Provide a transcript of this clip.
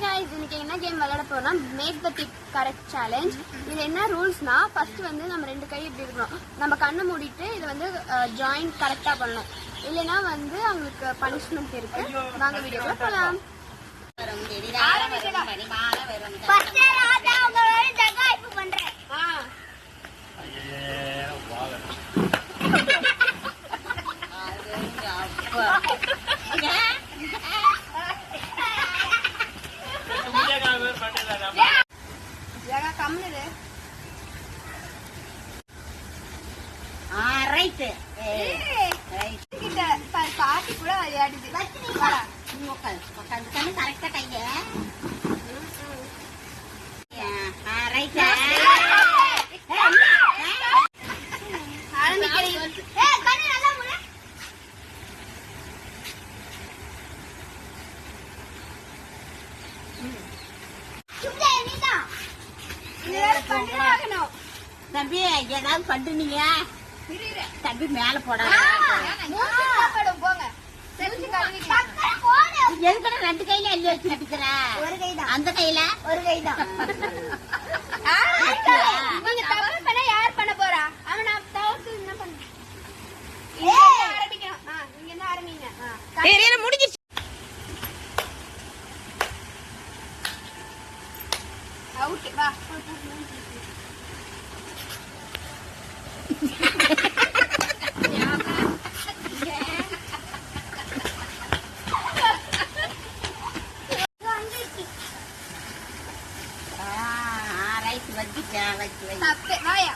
Guys இன்னைக்கு என்ன game விளையாட போறோம்னா make the tick correct challenge. இது என்ன ரூல்ஸ்னா ஃபர்ஸ்ட் வந்து நம்ம ரெண்டு கை இப்படி இருக்கணும். நம்ம கண்ணை மூடிட்டு இது வந்து ஜாயின் கரெக்ட்டா பண்ணணும். இல்லனா வந்து உங்களுக்கு பனிஷ்மென்ட் இருக்கு. வாங்க வீடியோக்குள்ள போலாம். ஃபர்ஸ்ட் ராஜா உங்களோட ஜகாய்ப்பு பண்றேன். பாட்டி கூட விளையாடுது. கரெக்டா கைய தம்பி ஏதாவது பண்றீங்க தம்பி மேல போட எதுக்கு ரெண்டு கையில அள்ளி வச்சுட்டு ஒரு கைதான் அந்த கையில ஒரு கைதான் யார் பண்ண போறா அவன் என்ன பண்ண ஆரம்பிக்கணும். நீங்க என்ன ஆரம்பிங்க முடிஞ்சிச்சு. அவுட் வா வாயா